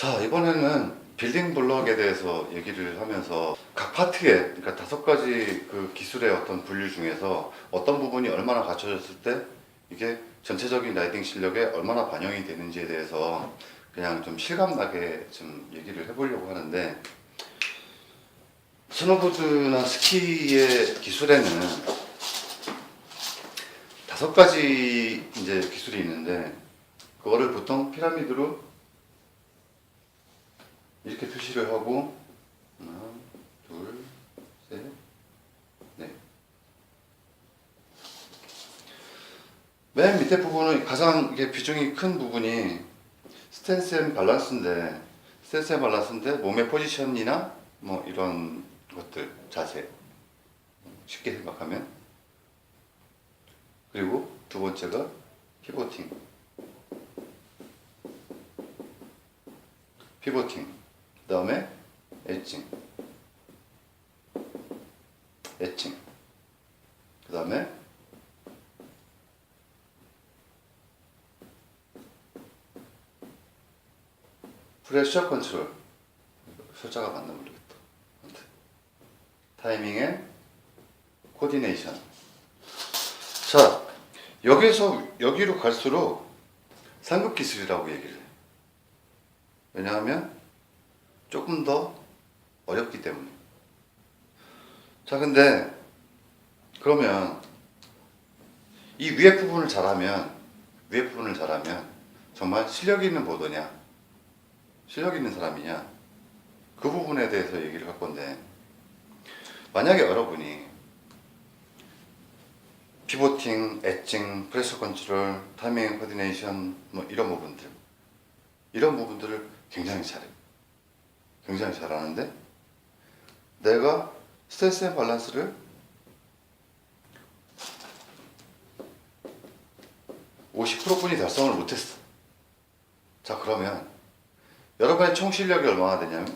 자, 이번에는 빌딩 블록에 대해서 얘기를 하면서 각 파트에, 그러니까 5가지 그 기술의 어떤 분류 중에서 어떤 부분이 얼마나 갖춰졌을 때 이게 전체적인 라이딩 실력에 얼마나 반영이 되는지에 대해서 그냥 좀 실감나게 좀 얘기를 해보려고 하는데, 스노보드나 스키의 기술에는 5가지 이제 기술이 있는데, 그거를 보통 피라미드로 이렇게 표시를 하고, 하나, 둘, 셋, 넷. 맨 밑에 부분은 가장 이게 비중이 큰 부분이 스탠스 앤 밸런스인데, 몸의 포지션이나 뭐 이런 것들, 자세. 쉽게 생각하면. 그리고 두 번째가 피보팅. 그 다음에 엣징. 그 다음에 프레셔 컨트롤. 숫자가 맞나 모르겠다. 타이밍 앤 코디네이션. 자, 여기로 갈수록 상급 기술이라고 얘기를 해. 왜냐하면 조금 더 어렵기 때문에. 자, 근데 그러면 이 위에 부분을 잘하면 정말 실력 있는 보더냐, 실력 있는 사람이냐, 그 부분에 대해서 얘기를 할 건데, 만약에 여러분이 피보팅, 엣징, 프레셔 컨트롤, 타이밍 코디네이션 뭐 이런 부분들을 굉장히 잘하는데, 내가 스트레스 앤 밸런스를 50%뿐이 달성을 못했어. 자, 그러면 여러분의 총 실력이 얼마나 되냐면,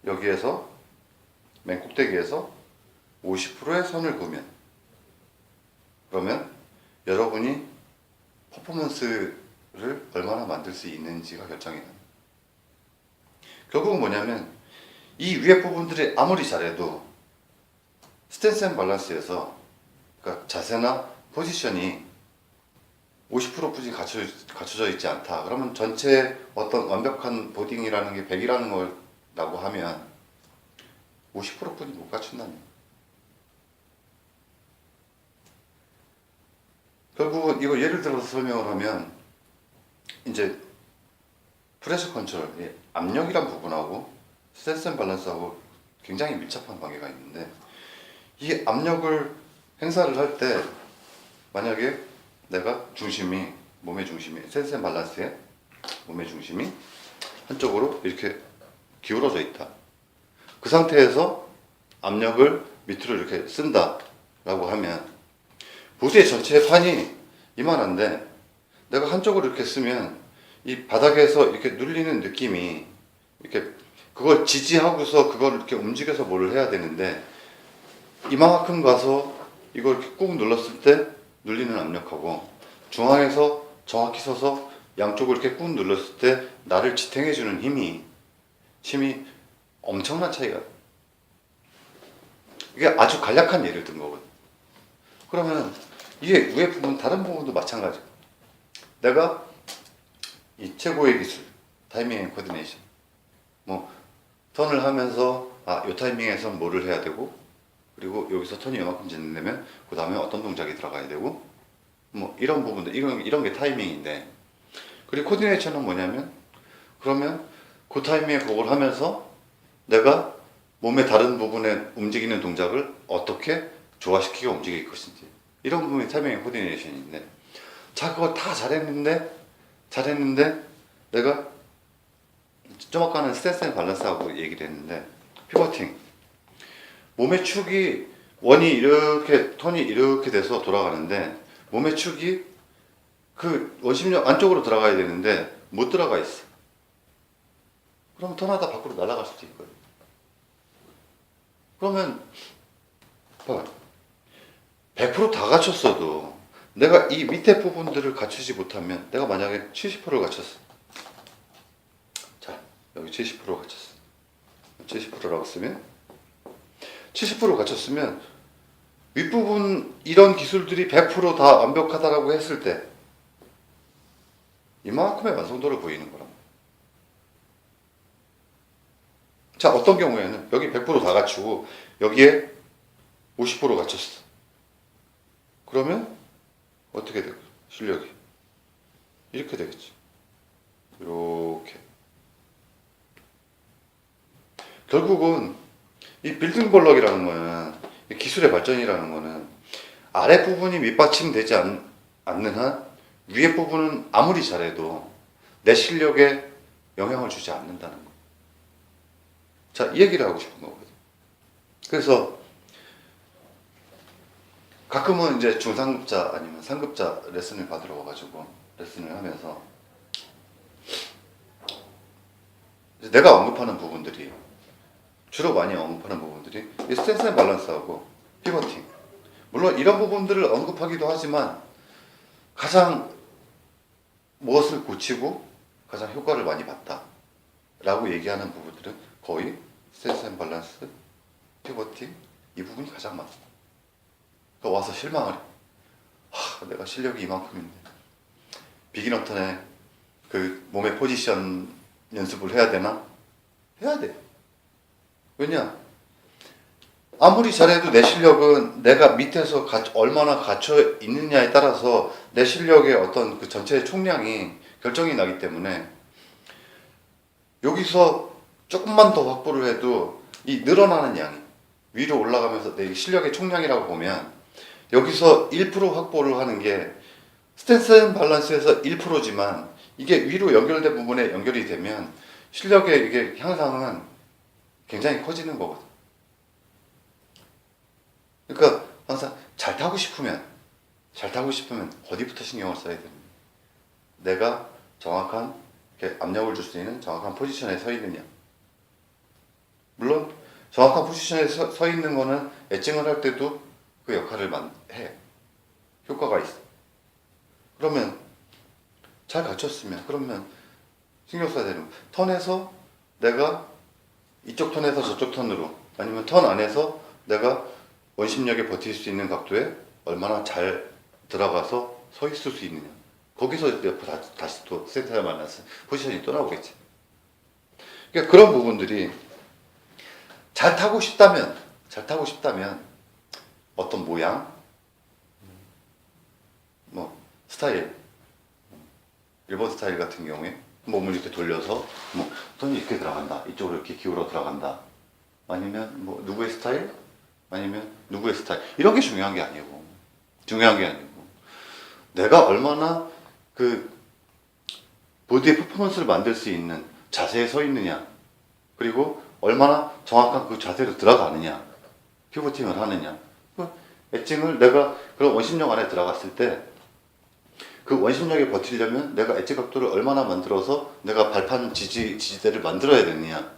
여기에서 맨 꼭대기에서 50%의 선을 그으면, 그러면 여러분이 퍼포먼스를 얼마나 만들 수 있는지가 결정이 나요. 결국은 뭐냐면, 이 위에 부분들이 아무리 잘해도 스탠스 앤 밸런스에서, 그러니까 자세나 포지션이 50%뿐이 갖춰져 있지 않다. 그러면 전체 어떤 완벽한 보딩이라는 게 100이라는 거라고 하면 50%뿐이 못 갖춘다는 거예요. 결국은 이거 예를 들어서 설명을 하면, 이제 프레셔 컨트롤, 압력이란 부분하고 스트레스 앤 밸런스하고 굉장히 밀접한 관계가 있는데, 이 압력을 행사를 할 때 만약에 내가 몸의 중심이 스트레스 앤 밸런스에 몸의 중심이 한쪽으로 이렇게 기울어져 있다. 그 상태에서 압력을 밑으로 이렇게 쓴다 라고 하면, 보드의 전체 판이 이만한데 내가 한쪽으로 이렇게 쓰면 이 바닥에서 이렇게 눌리는 느낌이, 이렇게 그걸 지지하고서 그걸 이렇게 움직여서 뭘 해야 되는데, 이만큼 가서 이걸 이렇게 꾹 눌렀을 때 눌리는 압력하고, 중앙에서 정확히 서서 양쪽을 이렇게 꾹 눌렀을 때 나를 지탱해주는 힘이 엄청난 차이가. 이게 아주 간략한 예를 든 거거든. 그러면 이게 위에 부분, 다른 부분도 마찬가지. 내가 이 최고의 기술, 타이밍 앤 코디네이션, 뭐 턴을 하면서 이 타이밍에선 뭐를 해야 되고, 그리고 여기서 턴이 이만큼 진행되면 그 다음에 어떤 동작이 들어가야 되고, 뭐 이런 부분들, 이런 게 타이밍인데, 그리고 코디네이션은 뭐냐면, 그러면 그 타이밍에 그걸 하면서 내가 몸의 다른 부분에 움직이는 동작을 어떻게 조화시키고 움직일 것인지, 이런 부분이 타이밍 앤 코디네이션인데, 자, 그거 다 잘했는데 내가 좀 아까는 스탠스 앤 밸런스하고 얘기를 했는데, 피버팅, 몸의 축이 턴이 이렇게 돼서 돌아가는데, 몸의 축이 그 원심력 안쪽으로 들어가야 되는데 못 들어가 있어. 그럼 턴하다 밖으로 날아갈 수도 있거든. 그러면 봐봐, 100%다 갖췄어도 내가 이 밑에 부분들을 갖추지 못하면, 내가 만약에 70%를 갖췄어. 자, 여기 70% 갖췄어. 70%라고 쓰면 70% 갖췄으면 윗부분 이런 기술들이 100%다 완벽하다라고 했을 때 이만큼의 완성도를 보이는 거란 말이야. 자, 어떤 경우에는 여기 100%다 갖추고 여기에 50% 갖췄어. 그러면 어떻게 될까? 실력이 이렇게 되겠지. 이렇게. 결국은 이 빌딩 블럭이라는 거는, 이 기술의 발전이라는 거는 아래 부분이 밑받침되지 않는 한 위에 부분은 아무리 잘해도 내 실력에 영향을 주지 않는다는 거. 자, 이 얘기를 하고 싶은 거거든. 그래서 가끔은 이제 중상급자 아니면 상급자 레슨을 받으러 와가지고 레슨을 하면서 이제 내가 언급하는 부분들이, 주로 많이 언급하는 부분들이 이 스탠스 앤 밸런스하고 피버팅, 물론 이런 부분들을 언급하기도 하지만 가장 무엇을 고치고 가장 효과를 많이 봤다 라고 얘기하는 부분들은 거의 스탠스 앤 밸런스, 피버팅, 이 부분이 가장 많다. 그러니까 와서 실망을 해. 내가 실력이 이만큼인데 비기너 턴에 그 몸의 포지션 연습을 해야 되나? 해야 돼. 왜냐? 아무리 잘해도 내 실력은 내가 밑에서 얼마나 갖춰 있느냐에 따라서 내 실력의 어떤 그 전체의 총량이 결정이 나기 때문에 여기서 조금만 더 확보를 해도 이 늘어나는 양이 위로 올라가면서 내 실력의 총량이라고 보면 여기서 1% 확보를 하는 게 스탠스 앤 밸런스에서 1%지만 이게 위로 연결된 부분에 연결이 되면 실력의 이게 향상은 굉장히 커지는 거거든. 그러니까 항상 잘 타고 싶으면 어디부터 신경을 써야 됩니다. 내가 정확한 압력을 줄 수 있는 정확한 포지션에 서 있느냐. 물론 정확한 포지션에 서 있는 거는 엣징을 할 때도 그 역할을 해. 효과가 있어. 그러면 잘 갖췄으면 그러면 신경 써야 되는 거야. 턴에서 내가 이쪽 턴에서 저쪽 턴으로, 아니면 턴 안에서 내가 원심력에 버틸 수 있는 각도에 얼마나 잘 들어가서 서 있을 수 있느냐. 거기서 다시 또 센터에 만나서 포지션이 또 나오겠지. 그러니까 그런 부분들이 잘 타고 싶다면 어떤 모양, 뭐 스타일, 일본 스타일 같은 경우에 몸을 이렇게 돌려서 뭐 손이 이렇게 들어간다, 이쪽으로 이렇게 기울어 들어간다, 아니면 뭐 누구의 스타일, 아니면 누구의 스타일, 이런 게 중요한 게 아니고 내가 얼마나 그 보디의 퍼포먼스를 만들 수 있는 자세에 서 있느냐, 그리고 얼마나 정확한 그 자세로 들어가느냐, 피보팅을 하느냐. 엣징을 내가 그런 원심력 안에 들어갔을 때 그 원심력에 버티려면 내가 엣지 각도를 얼마나 만들어서 내가 발판 지지대를 만들어야 되느냐,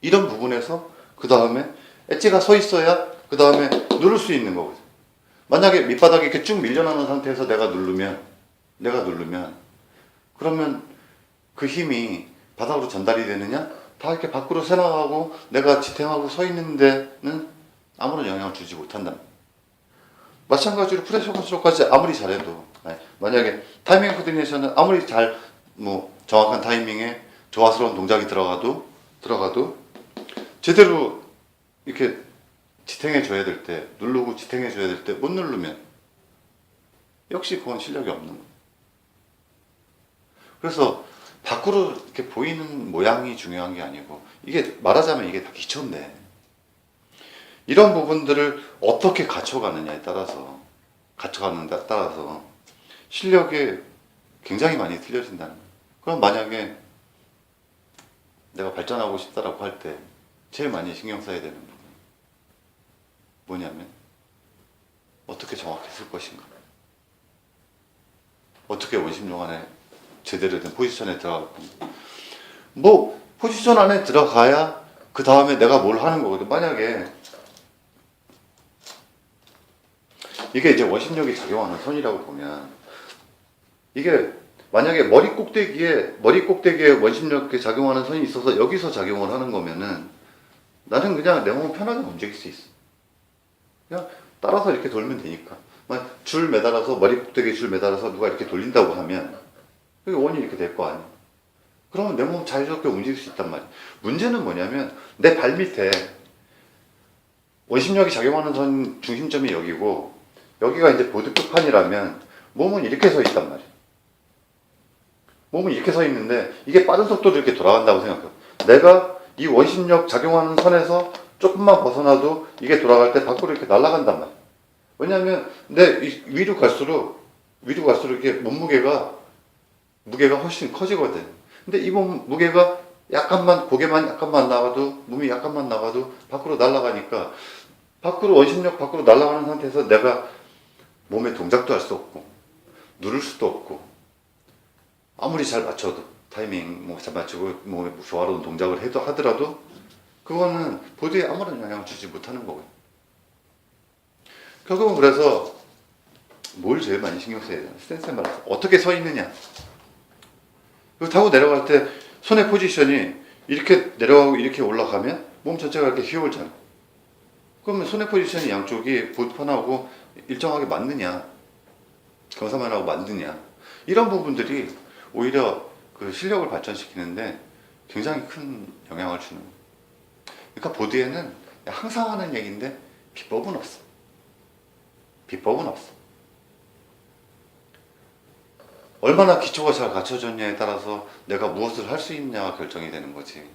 이런 부분에서 그 다음에 엣지가 서 있어야 그 다음에 누를 수 있는 거거든. 만약에 밑바닥이 이렇게 쭉 밀려나는 상태에서 내가 누르면 그러면 그 힘이 바닥으로 전달이 되느냐? 다 이렇게 밖으로 새나가고 내가 지탱하고 서 있는 데는 아무런 영향을 주지 못한다. 마찬가지로 프레셔 컨트롤까지 아무리 잘해도, 만약에 타이밍 코디네이션은 아무리 정확한 타이밍에 조화스러운 동작이 들어가도 제대로 이렇게 지탱해 줘야 될 때, 누르고 지탱해 줘야 될 때 못 누르면 역시 그건 실력이 없는 거예요. 그래서 밖으로 이렇게 보이는 모양이 중요한 게 아니고, 이게 말하자면 이게 다 기초인데 이런 부분들을 어떻게 갖춰가느냐에 따라서 실력이 굉장히 많이 틀려진다는 거예요. 그럼 만약에 내가 발전하고 싶다라고 할 때 제일 많이 신경 써야 되는 부분 뭐냐면 어떻게 정확히 쓸 것인가, 어떻게 원심력 안에 제대로 된 포지션에 들어갈 건가. 뭐 포지션 안에 들어가야 그 다음에 내가 뭘 하는 거거든. 만약에 이게 이제 원심력이 작용하는 선이라고 보면 이게 만약에 머리 꼭대기에 원심력에 작용하는 선이 있어서 여기서 작용을 하는 거면은 나는 그냥 내 몸을 편하게 움직일 수 있어. 그냥 따라서 이렇게 돌면 되니까. 줄 매달아서 머리 꼭대기에 줄 매달아서 누가 이렇게 돌린다고 하면 그게 원이 이렇게 될 거 아니야. 그러면 내 몸 자유롭게 움직일 수 있단 말이야. 문제는 뭐냐면 내 발 밑에 원심력이 작용하는 선 중심점이 여기고 여기가 이제 보드 끝판이라면 몸은 이렇게 서 있단 말이야. 몸은 이렇게 서 있는데 이게 빠른 속도로 이렇게 돌아간다고 생각해. 내가 이 원심력 작용하는 선에서 조금만 벗어나도 이게 돌아갈 때 밖으로 이렇게 날아간단 말이야. 왜냐하면 내 위로 갈수록 이게 무게가 훨씬 커지거든. 근데 이 몸 무게가 고개만 약간만 나가도 몸이 약간만 나가도 밖으로 날아가니까 원심력 밖으로 날아가는 상태에서 내가 몸에 동작도 할 수 없고 누를 수도 없고 아무리 잘 맞춰도 타이밍 잘 맞추고 몸에 조화로운 동작을 하더라도 그거는 보드에 아무런 영향을 주지 못하는 거고요. 결국은 그래서 뭘 제일 많이 신경 써야 되나? 스탠스에 말해서 어떻게 서 있느냐. 그리고 타고 내려갈 때 손의 포지션이 이렇게 내려가고 이렇게 올라가면 몸 전체가 이렇게 휘어올잖아. 그러면 손의 포지션이 양쪽이 보드판하고 일정하게 맞느냐, 경사만하고 맞느냐, 이런 부분들이 오히려 그 실력을 발전시키는데 굉장히 큰 영향을 주는 거예요. 그러니까 보드에는 항상 하는 얘기인데 비법은 없어. 비법은 없어. 얼마나 기초가 잘 갖춰졌냐에 따라서 내가 무엇을 할 수 있냐가 결정이 되는 거지.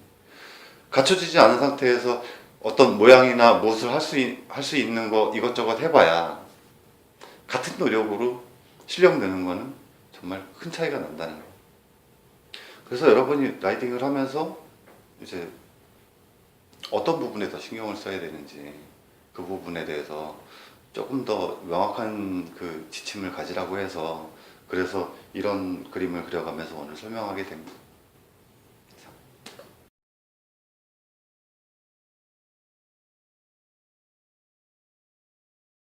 갖춰지지 않은 상태에서 어떤 모양이나 무엇을 할 수 있는 거 이것저것 해봐야 같은 노력으로 실력 내는 거는 정말 큰 차이가 난다는 거예요. 그래서 여러분이 라이딩을 하면서 이제 어떤 부분에 더 신경을 써야 되는지 그 부분에 대해서 조금 더 명확한 그 지침을 가지라고 해서 그래서 이런 그림을 그려가면서 오늘 설명하게 됩니다.